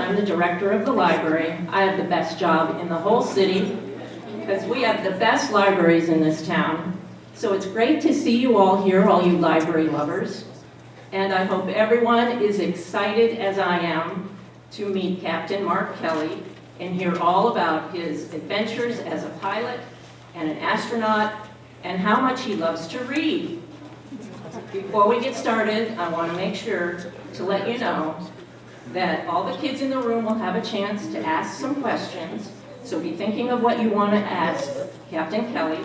I'm the director of the library. I have the best job in the whole city because we have the best libraries in this town. So it's great to see you all here, all you library lovers. And I hope everyone is excited as I am to meet Captain Mark Kelly and hear all about his adventures as a pilot and an astronaut and how much he loves to read. Before we get started, I want to make sure to let you know that all the kids in the room will have a chance to ask some questions. So be thinking of what you want to ask Captain Kelly.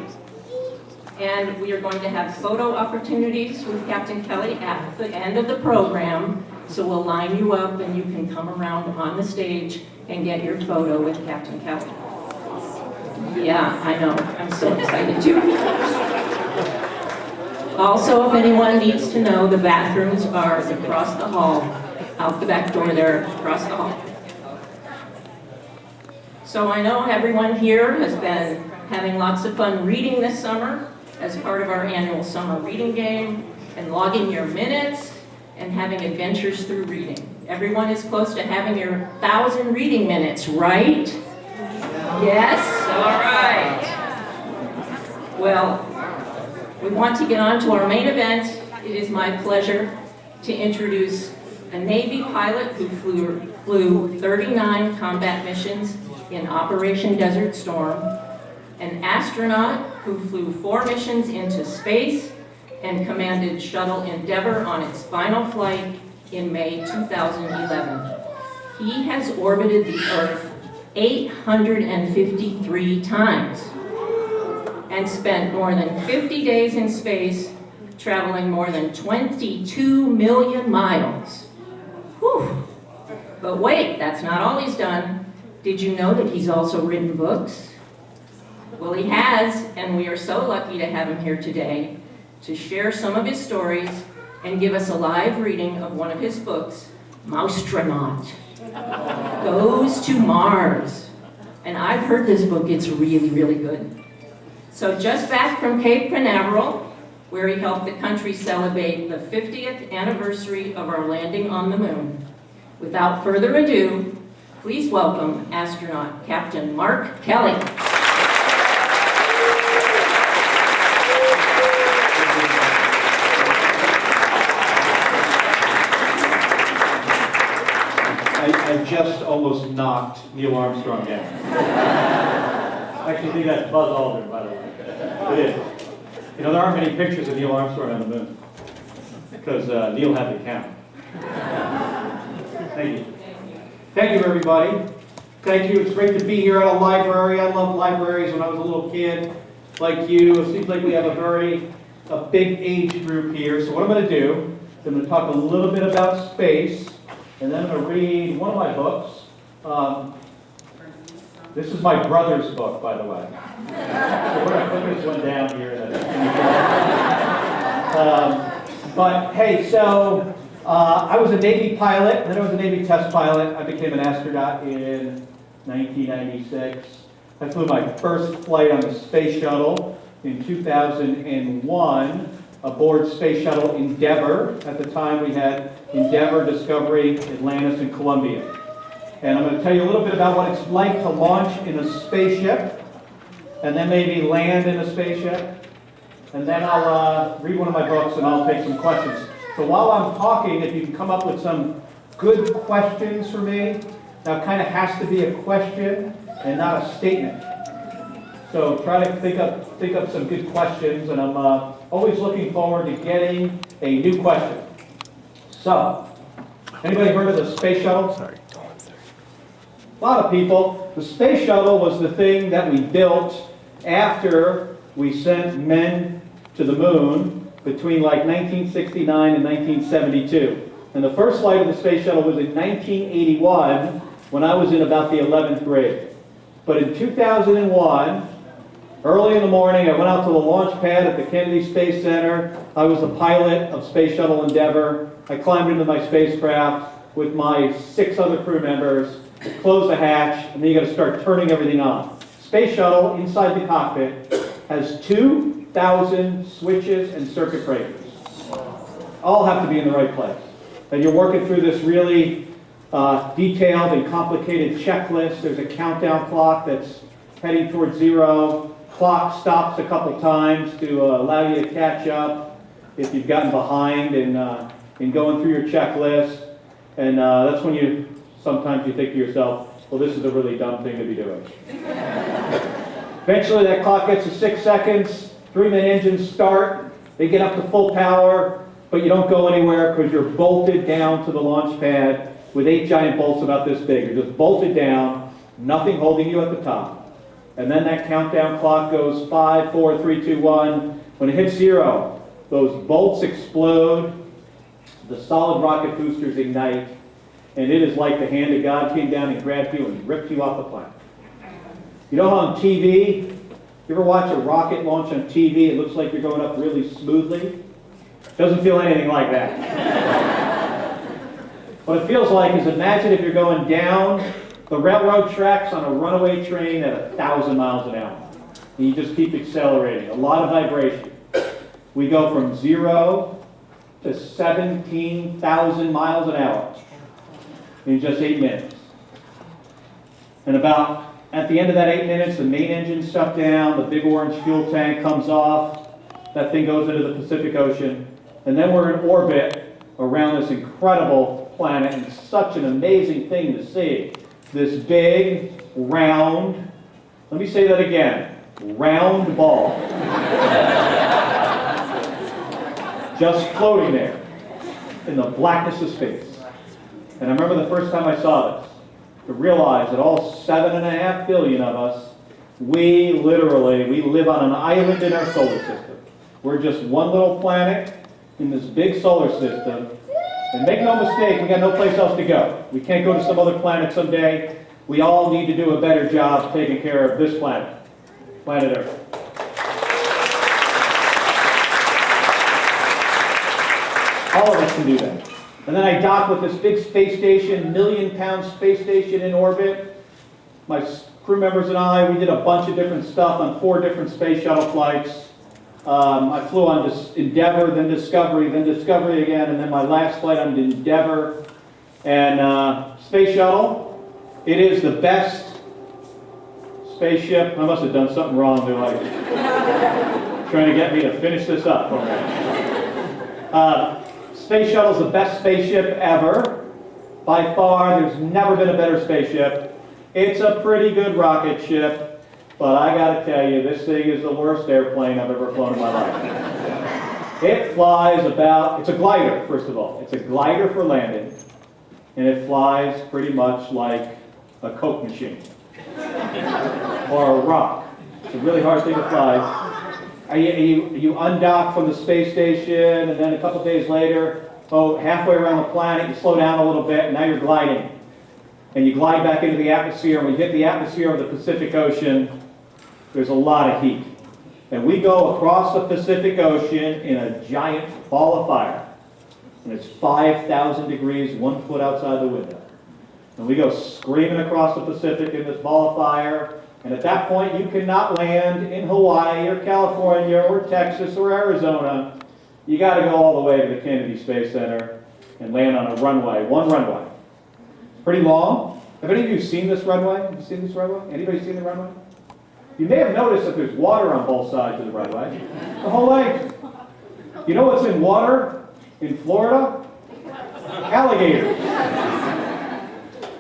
And we are going to have photo opportunities with Captain Kelly at the end of the program. So we'll line you up and you can come around on the stage and get your photo with Captain Kelly. Yeah, I know. I'm so excited too. Also, if anyone needs to know, the bathrooms are across the hall, out the back door there, across the hall. So I know everyone here has been having lots of fun reading this summer as part of our annual summer reading game and logging your minutes and having adventures through reading. Everyone is close to having your 1,000 reading minutes, right? Yes? All right. Well, we want to get on to our main event. It is my pleasure to introduce a Navy pilot who flew 39 combat missions in Operation Desert Storm, an astronaut who flew 4 missions into space and commanded Shuttle Endeavour on its final flight in May 2011. He has orbited the Earth 853 times and spent more than 50 days in space, traveling more than 22 million miles. Whew. But wait, that's not all he's done. Did you know that he's also written books? Well, he has, and we are so lucky to have him here today to share some of his stories and give us a live reading of one of his books, Moustronaut, Goes to Mars. And I've heard this book, it's really, really good. So just back from Cape Canaveral, where he helped the country celebrate the 50th anniversary of our landing on the moon. Without further ado, please welcome astronaut Captain Mark Kelly. I just almost knocked Neil Armstrong down. I actually think that's Buzz Aldrin, by the way. It is. You know, there aren't many pictures of Neil Armstrong on the moon, because Neil had the count. Thank you. Thank you, everybody. Thank you. It's great to be here at a library. I loved libraries when I was a little kid, like you. It seems like we have a big age group here. So what I'm going to do is I'm going to talk a little bit about space, and then I'm going to read one of my books. This is my brother's book, by the way. So we're going to put this one down here. But hey, so I was a Navy pilot, then I was a Navy test pilot. I became an astronaut in 1996. I flew my first flight on the space shuttle in 2001 aboard Space Shuttle Endeavour. At the time we had Endeavour, Discovery, Atlantis, and Columbia. And I'm going to tell you a little bit about what it's like to launch in a spaceship, and then maybe land in a spaceship. And then I'll read one of my books and I'll take some questions. So while I'm talking, if you can come up with some good questions for me. Now it kind of has to be a question and not a statement. So try to think up some good questions, and I'm always looking forward to getting a new question. So, anybody heard of the space shuttle? Sorry. A lot of people. The space shuttle was the thing that we built after we sent men to the moon between like 1969 and 1972. And the first flight of the space shuttle was in 1981 when I was in about the 11th grade. But in 2001, early in the morning, I went out to the launch pad at the Kennedy Space Center. I was the pilot of Space Shuttle Endeavour. I climbed into my spacecraft with my 6 other crew members, closed the hatch, and then you got to start turning everything on. Space Shuttle, inside the cockpit, has 2,000 switches and circuit breakers. All have to be in the right place. And you're working through this really detailed and complicated checklist. There's a countdown clock that's heading towards 0. Clock stops a couple times to allow you to catch up if you've gotten behind in going through your checklist. And that's when sometimes you think to yourself, well, this is a really dumb thing to be doing. Eventually that clock gets to 6 seconds, 3-minute engines start, they get up to full power, but you don't go anywhere because you're bolted down to the launch pad with 8 giant bolts about this big. You're just bolted down, nothing holding you at the top. And then that countdown clock goes 5, 4, 3, 2, 1. When it hits 0, those bolts explode, the solid rocket boosters ignite, and it is like the hand of God came down and grabbed you and ripped you off the planet. You know how on TV, you ever watch a rocket launch on TV, it looks like you're going up really smoothly? Doesn't feel anything like that. What it feels like is, imagine if you're going down the railroad tracks on a runaway train at 1,000 miles an hour. And you just keep accelerating, a lot of vibration. We go from 0 to 17,000 miles an hour in just 8 minutes. And at the end of that 8 minutes, the main engine's shut down, the big orange fuel tank comes off, that thing goes into the Pacific Ocean, and then we're in orbit around this incredible planet, and it's such an amazing thing to see. This big, round, let me say that again, round ball. Just floating there in the blackness of space. And I remember the first time I saw this, to realize that all 7.5 billion of us, we live on an island in our solar system. We're just one little planet in this big solar system. And make no mistake, we got no place else to go. We can't go to some other planet someday. We all need to do a better job taking care of this planet, planet Earth. All of us can do that. And then I dock with this big space station, million-pound space station in orbit. My crew members and I, we did a bunch of different stuff on 4 different space shuttle flights. I flew on Endeavour, then Discovery again, and then my last flight on Endeavour. And Space Shuttle, it is the best spaceship. I must have done something wrong. They're like trying to get me to finish this up. Space Shuttle is the best spaceship ever. By far, there's never been a better spaceship. It's a pretty good rocket ship, but I gotta tell you, this thing is the worst airplane I've ever flown in my life. It flies it's a glider, first of all. It's a glider for landing, and it flies pretty much like a Coke machine or a rock. It's a really hard thing to fly. You undock from the space station, and then a couple days later, halfway around the planet, you slow down a little bit, and now you're gliding. And you glide back into the atmosphere, and when you hit the atmosphere of the Pacific Ocean, there's a lot of heat. And we go across the Pacific Ocean in a giant ball of fire. And it's 5,000 degrees, 1 foot outside the window. And we go screaming across the Pacific in this ball of fire. And at that point, you cannot land in Hawaii or California or Texas or Arizona. You got to go all the way to the Kennedy Space Center and land on a runway, one runway. Pretty long. Have any of you seen this runway? Have you seen this runway? Anybody seen the runway? You may have noticed that there's water on both sides of the runway. The whole length. You know what's in water in Florida? Alligators.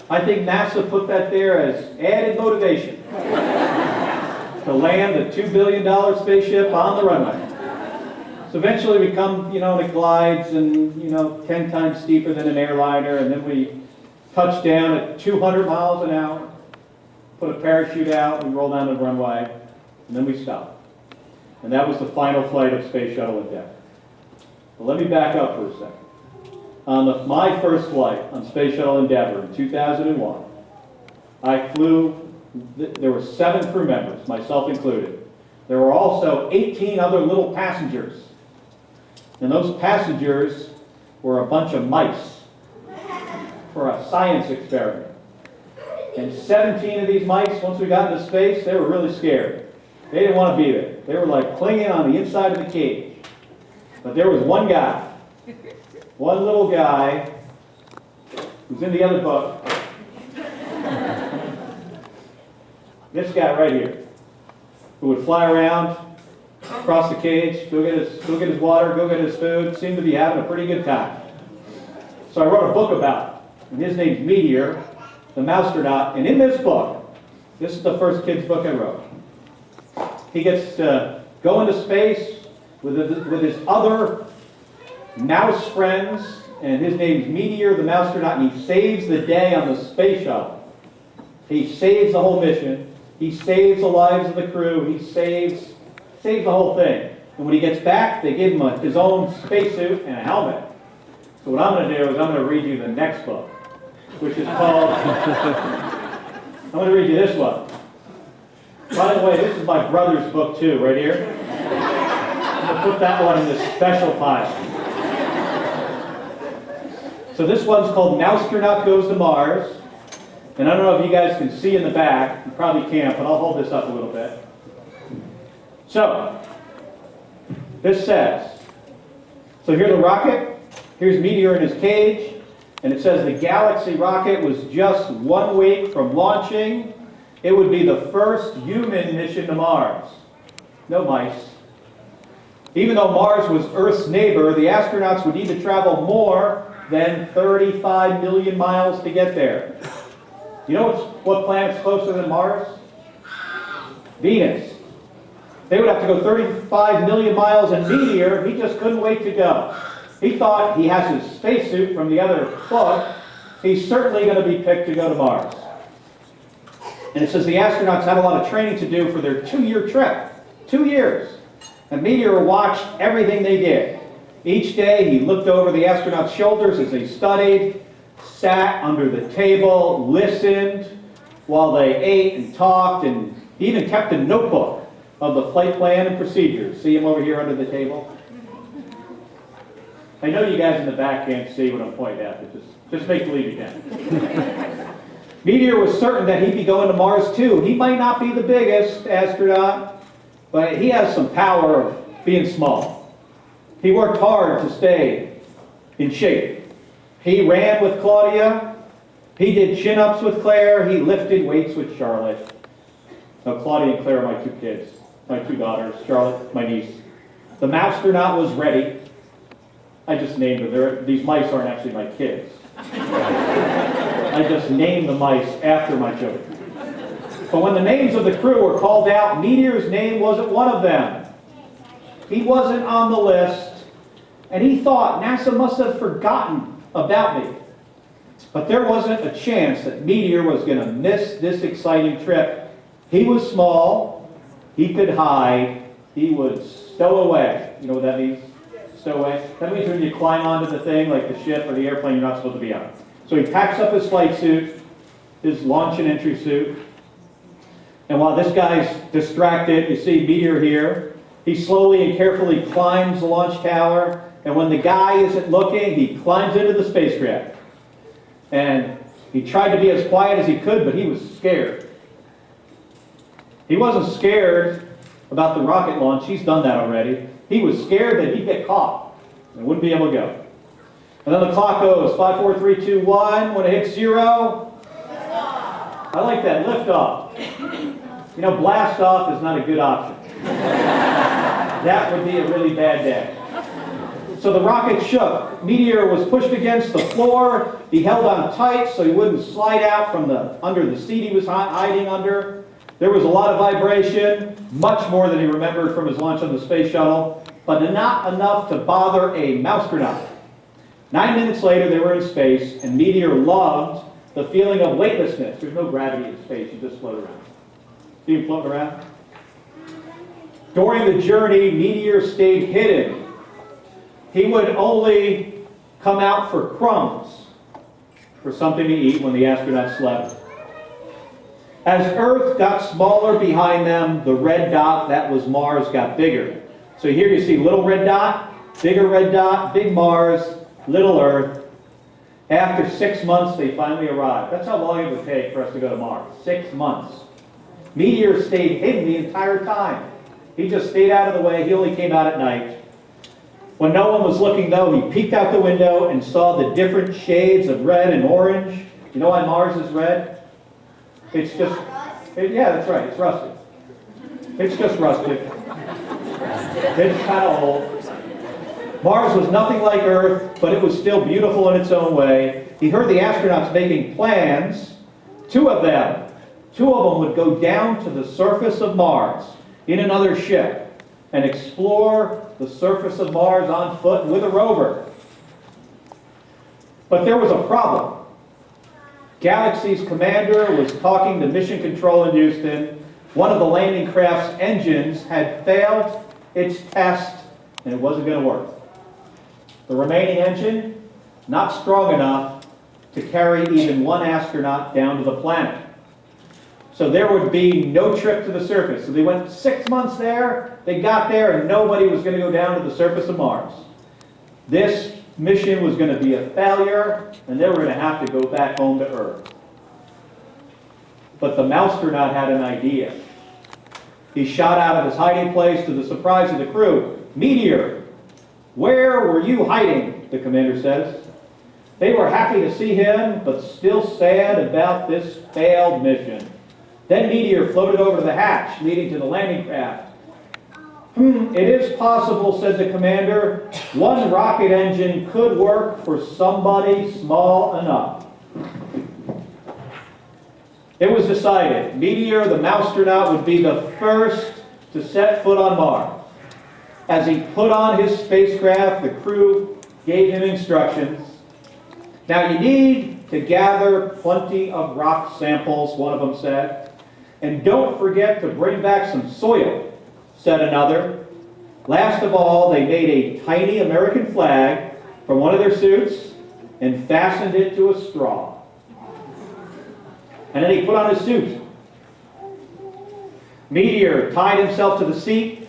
I think NASA put that there as added motivation to land a $2 billion spaceship on the runway. So eventually we come, and it glides and, 10 times steeper than an airliner, and then we touch down at 200 miles an hour, put a parachute out, we roll down the runway, and then we stop. And that was the final flight of Space Shuttle Endeavour. But let me back up for a second. On my first flight on Space Shuttle Endeavour in 2001, I flew, there were 7 crew members, myself included. There were also 18 other little passengers. And those passengers were a bunch of mice for a science experiment. And 17 of these mice, once we got into space, they were really scared. They didn't want to be there. They were like clinging on the inside of the cage. But there was one guy, one little guy, who's in the other book. This guy right here, who would fly around across the cage, go get his water, go get his food, seemed to be having a pretty good time. So I wrote a book about him, and his name's Meteor, the Mousetronaut, and in this book, this is the first kid's book I wrote. He gets to go into space with his other mouse friends, and his name's Meteor, the Mousetronaut, and he saves the day on the space shuttle. He saves the whole mission. He saves the lives of the crew. He saves the whole thing. And when he gets back, they give him his own spacesuit and a helmet. So what I'm going to do is I'm going to read you the next book, which is called, I'm going to read you this one. By the way, this is my brother's book too, right here. I'm going to put that one in this special pile. So this one's called Mousetronaut Goes to Mars. And I don't know if you guys can see in the back. You probably can't, but I'll hold this up a little bit. So, this says, so here's the rocket. Here's Meteor in his cage. And it says the Galaxy rocket was just 1 week from launching. It would be the first human mission to Mars. No mice. Even though Mars was Earth's neighbor, the astronauts would need to travel more than 35 million miles to get there. You know what planet's closer than Mars? Venus. They would have to go 35 million miles, and Meteor, he just couldn't wait to go. He thought he has his spacesuit from the other book. He's certainly going to be picked to go to Mars. And it says the astronauts had a lot of training to do for their 2-year trip. 2 years. And Meteor watched everything they did. Each day he looked over the astronauts' shoulders as they studied, sat under the table, listened while they ate and talked, and he even kept a notebook of the flight plan and procedures. See him over here under the table? I know you guys in the back can't see what I'm pointing at, but just make believe you can. Meteor was certain that he'd be going to Mars too. He might not be the biggest astronaut, but he has some power of being small. He worked hard to stay in shape. He ran with Claudia. He did chin-ups with Claire. He lifted weights with Charlotte. Now, Claudia and Claire are my 2 kids, my 2 daughters. Charlotte, my niece. The Mousetronaut was ready. I just named them. These mice aren't actually my kids. I just named the mice after my children. But when the names of the crew were called out, Meteor's name wasn't one of them. He wasn't on the list, and he thought NASA must have forgotten about me. But there wasn't a chance that Meteor was going to miss this exciting trip. He was small. He could hide. He would stow away. You know what that means? Stow away? That means when you climb onto the thing, like the ship or the airplane, you're not supposed to be on. So he packs up his flight suit, his launch and entry suit. And while this guy's distracted, you see Meteor here. He slowly and carefully climbs the launch tower. And when the guy isn't looking, he climbs into the spacecraft. And he tried to be as quiet as he could, but he was scared. He wasn't scared about the rocket launch. He's done that already. He was scared that he'd get caught and wouldn't be able to go. And then the clock goes, 5, 4, 3, 2, 1. When it hits 0, I like that, lift off. You know, blast off is not a good option. That would be a really bad day. So the rocket shook. Meteor was pushed against the floor. He held on tight so he wouldn't slide out from under the seat he was hiding under. There was a lot of vibration, much more than he remembered from his launch on the space shuttle, but not enough to bother a Mousetronaut. 9 minutes later, they were in space, and Meteor loved the feeling of weightlessness. There's no gravity in space. You just float around. See him floating around? During the journey, Meteor stayed hidden. He would only come out for crumbs, for something to eat when the astronauts slept. As Earth got smaller behind them, the red dot that was Mars got bigger. So here you see little red dot, big Mars, little Earth. After 6 months, they finally arrived. That's how long it would take for us to go to Mars. 6 months. Meteor stayed hidden the entire time. He just stayed out of the way. He only came out at night. When no one was looking, though, he peeked out the window and saw the different shades of red and orange. You know why Mars is red? It's just, yeah, that's right, it's rusted. It's just rusted. It's kind of old. Mars was nothing like Earth, but it was still beautiful in its own way. He heard the astronauts making plans. Two of them would go down to the surface of Mars in another ship and explore the surface of Mars on foot with a rover. But there was a problem. Galaxy's commander was talking to Mission Control in Houston. One of the landing craft's engines had failed its test, and it wasn't going to work. The remaining engine, not strong enough to carry even one astronaut down to the planet. So there would be no trip to the surface. So they went 6 months there, they got there, and nobody was going to go down to the surface of Mars. This mission was going to be a failure, and they were going to have to go back home to Earth. But the Mousetronaut had an idea. He shot out of his hiding place to the surprise of the crew. "Meteor, where were you hiding?" the commander says. They were happy to see him, but still sad about this failed mission. Then Meteor floated over to the hatch leading to the landing craft. It is possible," said the commander. "One rocket engine could work for somebody small enough." It was decided. Meteor, the Mousetronaut, would be the first to set foot on Mars. As he put on his spacecraft, the crew gave him instructions. "Now you need to gather plenty of rock samples," one of them said. "And don't forget to bring back some soil," said another. Last of all, they made a tiny American flag from one of their suits and fastened it to a straw. And then he put on his suit. Meteor tied himself to the seat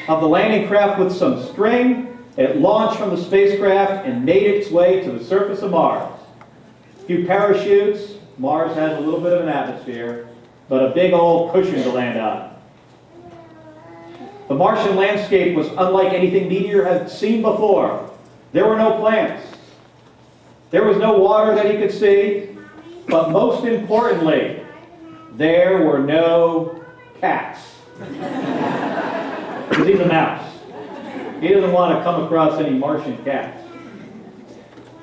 of the landing craft with some string. It launched from the spacecraft and made its way to the surface of Mars. A few parachutes. Mars has a little bit of an atmosphere, but a big old cushion to land on. The Martian landscape was unlike anything Meteor had seen before. There were no plants. There was no water that he could see. But most importantly, there were no cats. Because he's a mouse. He doesn't want to come across any Martian cats.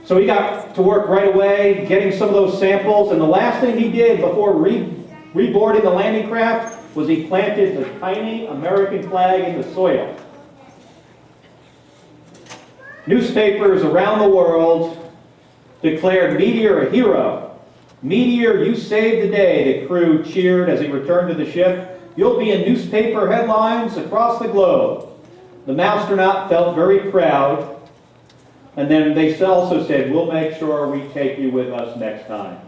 So he got to work right away, getting some of those samples, and the last thing he did before reboarding the landing craft was he planted the tiny American flag in the soil. Newspapers around the world declared Meteor a hero. "Meteor, you saved the day," the crew cheered as he returned to the ship. "You'll be in newspaper headlines across the globe." The Mousetronaut felt very proud, and then they also said, "We'll make sure we take you with us next time."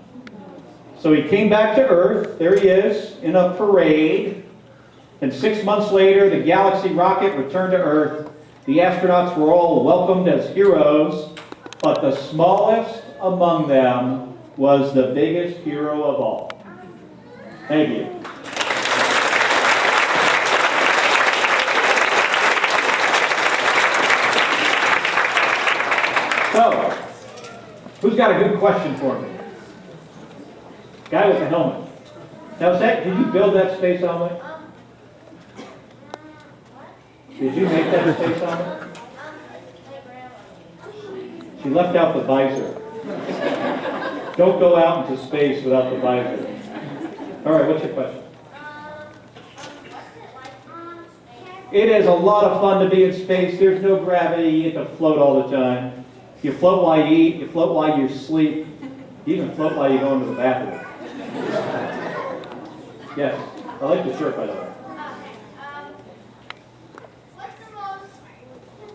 So he came back to Earth. There he is in a parade. And 6 months later, the Galaxy rocket returned to Earth. The astronauts were all welcomed as heroes, but the smallest among them was the biggest hero of all. Thank you. So, who's got a good question for me? Guy with the helmet. Now, did you build that space helmet? Did you make that space helmet? She left out the visor. Don't go out into space without the visor. All right, what's your question? It is a lot of fun to be in space. There's no gravity. You get to float all the time. You float while you eat. You float while you sleep. You even float while you go into the bathroom. Yes, I like the shirt, by the way. What's the most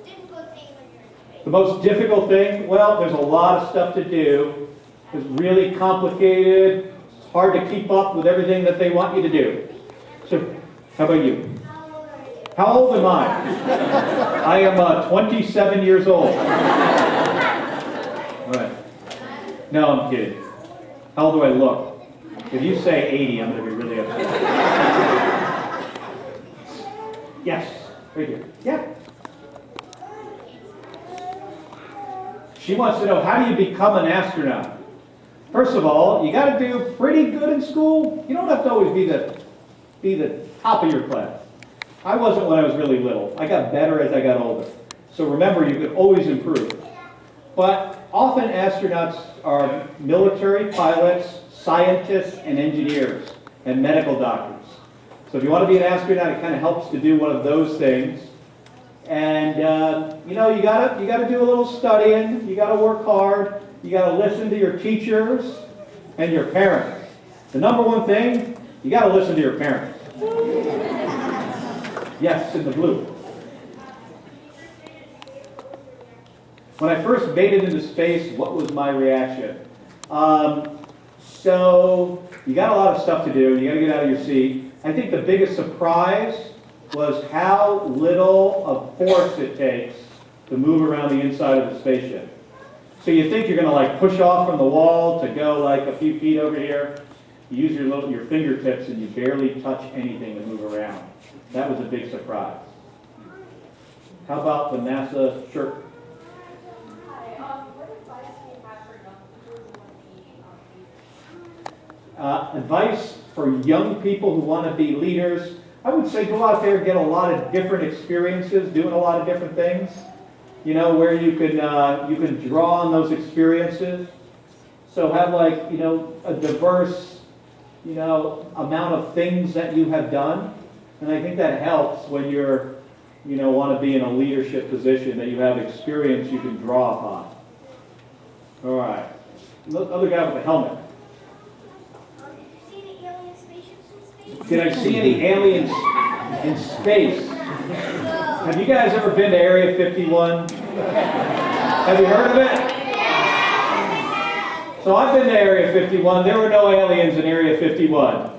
difficult thing when you're in space? The most difficult thing? Well, there's a lot of stuff to do. It's really complicated. It's hard to keep up with everything that they want you to do. So, how about you? How old are you? How old am I? I am 27 years old. Right. No, I'm kidding. How old do I look? If you say 80, I'm going to be really upset. Yes, right here. Yeah. She wants to know, how do you become an astronaut? First of all, you got to do pretty good in school. You don't have to always be the top of your class. I wasn't when I was really little. I got better as I got older. So remember, you can always improve. But often astronauts are military pilots, scientists, and engineers, and medical doctors. So if you want to be an astronaut, it kind of helps to do one of those things. And you know, you gotta do a little studying. You gotta work hard. You gotta listen to your teachers and your parents. The number one thing, you gotta listen to your parents. Yes, in the blue. When I first made it into space, what was my reaction? So you got a lot of stuff to do. You got to get out of your seat. I think the biggest surprise was how little of force it takes to move around the inside of the spaceship. So you think you're going to like push off from the wall to go like a few feet over here. You use your fingertips and you barely touch anything to move around. That was a big surprise. How about the NASA shirt? What advice do you have for young people who want to be Advice for young people who want to be leaders, I would say go out there and get a lot of different experiences, doing a lot of different things, you know, where you can draw on those experiences. So have like, you know, a diverse, you know, amount of things that you have done. And I think that helps when you're, you know, want to be in a leadership position, that you have experience you can draw upon. All right. The other guy with the helmet. Did you see any alien spaceships in space? Did I see any aliens in space? Have you guys ever been to Area 51? Have you heard of it? So I've been to Area 51. There were no aliens in Area 51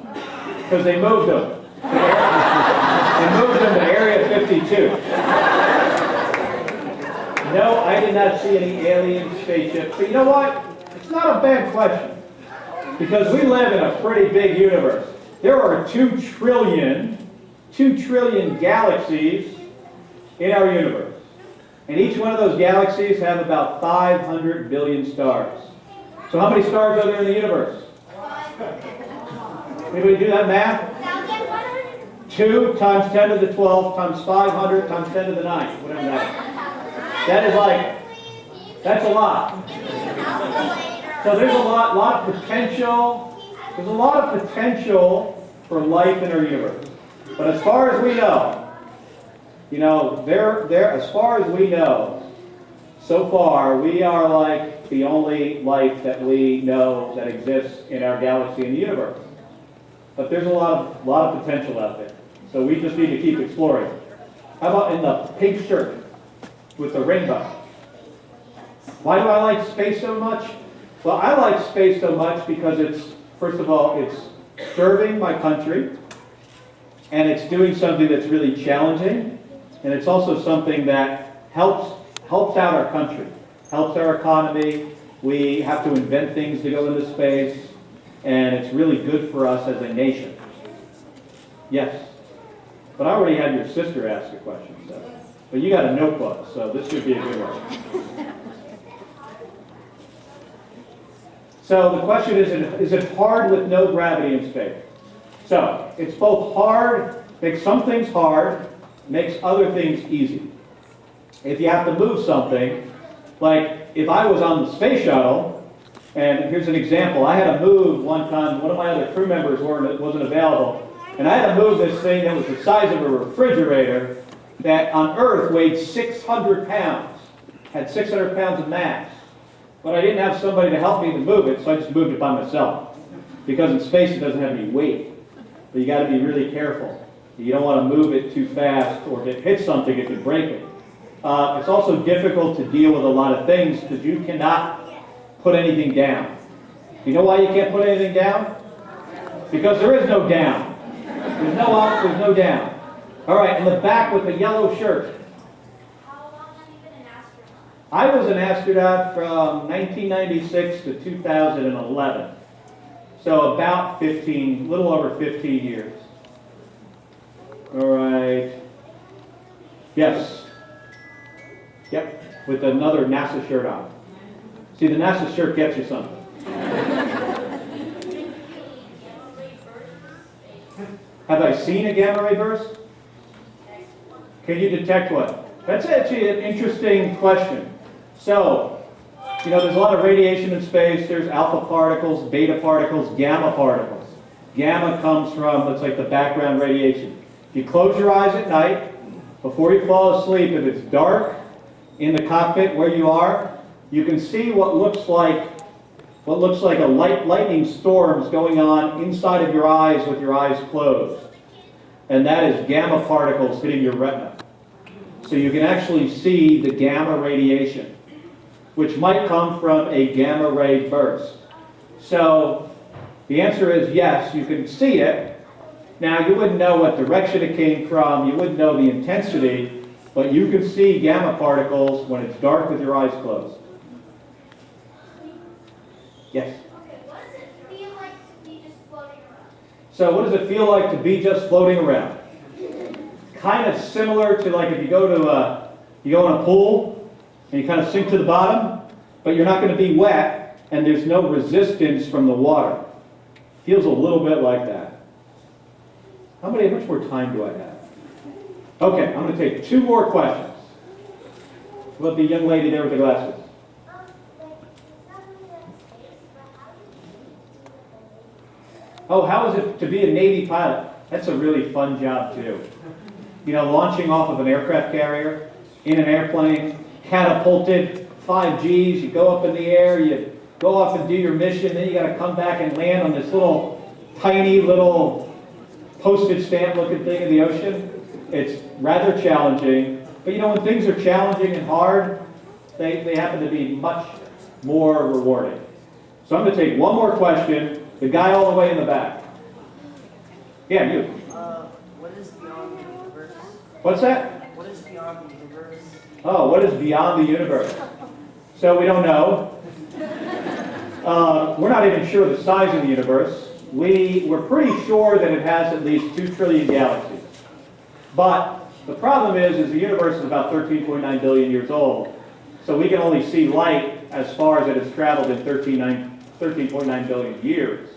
because they moved them. They moved them to Area 52. No, I did not see any alien spaceships. But you know what? It's not a bad question because we live in a pretty big universe. There are 2 trillion galaxies in our universe. And each one of those galaxies have about 500 billion stars. So how many stars are there in the universe? Anybody do that math? 2 times 10 to the 12 times 500 times 10 to the 9, whatever that is. That is like, that's a lot. So there's a lot of potential. There's a lot of potential for life in our universe. But as far as we know, you know, as far as we know, so far, we are like the only life that we know that exists in our galaxy and the universe. But there's a lot of potential out there. So we just need to keep exploring. How about in the pink shirt with the rainbow? Why do I like space so much? Well, I like space so much because it's, first of all, it's serving my country, and it's doing something that's really challenging, and it's also something that helps out our country, helps our economy. We have to invent things to go into space, and it's really good for us as a nation. Yes? But I already had your sister ask a question, so. But you got a notebook, so this should be a good one. So the question is it hard with no gravity in space? So it's both hard, makes some things hard, makes other things easy. If you have to move something, like if I was on the space shuttle, and here's an example, I had to move one time, one of my other crew members wasn't available, and I had to move this thing that was the size of a refrigerator that on Earth weighed 600 pounds, had 600 pounds of mass. But I didn't have somebody to help me to move it, so I just moved it by myself. Because in space it doesn't have any weight. But you got to be really careful. You don't want to move it too fast, or if it hits something, it could break it. It's also difficult to deal with a lot of things because you cannot put anything down. You know why you can't put anything down? Because there is no down. There's no up, there's no down. All right, in the back with the yellow shirt. How long have you been an astronaut? I was an astronaut from 1996 to 2011. So about 15, a little over 15 years. All right. Yes. Yep, with another NASA shirt on. See, the NASA shirt gets you something. Have I seen a gamma ray burst? Can you detect one? That's actually an interesting question. So, there's a lot of radiation in space. There's alpha particles, beta particles, gamma particles. Gamma comes from, it's like the background radiation. If you close your eyes at night, before you fall asleep, if it's dark in the cockpit where you are, you can see what looks like a lightning storms going on inside of your eyes with your eyes closed. And that is gamma particles hitting your retina. So you can actually see the gamma radiation, which might come from a gamma ray burst. So the answer is yes, you can see it. Now, you wouldn't know what direction it came from, you wouldn't know the intensity, but you can see gamma particles when it's dark with your eyes closed. Yes? Okay, what does it feel like to be just floating around? So what does it feel like to be just floating around? Kind of similar to like if you go in a pool and you kind of sink to the bottom, but you're not going to be wet and there's no resistance from the water. Feels a little bit like that. How much more time do I have? Okay, I'm going to take 2 more questions. What about the young lady there with the glasses? Oh, how is it to be a Navy pilot? That's a really fun job too. Launching off of an aircraft carrier, in an airplane, catapulted, 5 Gs, you go up in the air, you go off and do your mission, then you got to come back and land on this tiny little postage stamp looking thing in the ocean. It's rather challenging, but when things are challenging and hard, they happen to be much more rewarding. So I'm going to take 1 more question, the guy all the way in the back. Yeah, you. What is beyond the universe? What's that? What is beyond the universe? Oh, what is beyond the universe? So we don't know. We're not even sure the size of the universe. We're pretty sure that it has at least 2 trillion galaxies. But the problem is the universe is about 13.9 billion years old. So we can only see light as far as it has traveled in 13.9 billion years.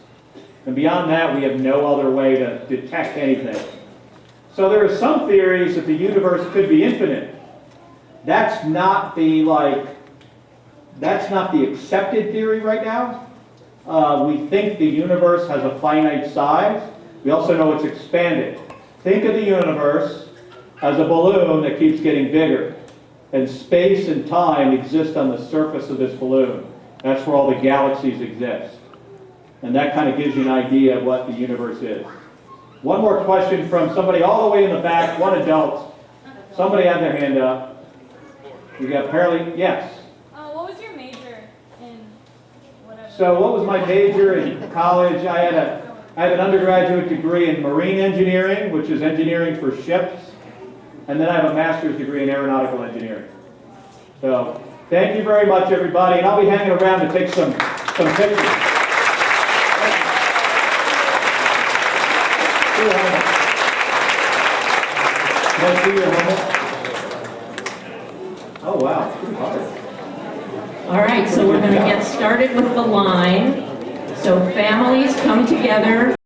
And beyond that, we have no other way to detect anything. So there are some theories that the universe could be infinite. That's not the accepted theory right now. We think the universe has a finite size. We also know it's expanded. Think of the universe as a balloon that keeps getting bigger. And space and time exist on the surface of this balloon. That's where all the galaxies exist. And that kind of gives you an idea of what the universe is. 1 more question from somebody all the way in the back, 1 adult. Somebody had their hand up. You got apparently, yes. What was your major in whatever? So what was my major in college? I had an undergraduate degree in marine engineering, which is engineering for ships. And then I have a master's degree in aeronautical engineering. So thank you very much, everybody. And I'll be hanging around to take some pictures. Can I see your helmet? Oh, wow. Pretty hard. All right, so we're going to get started with the line. So families come together.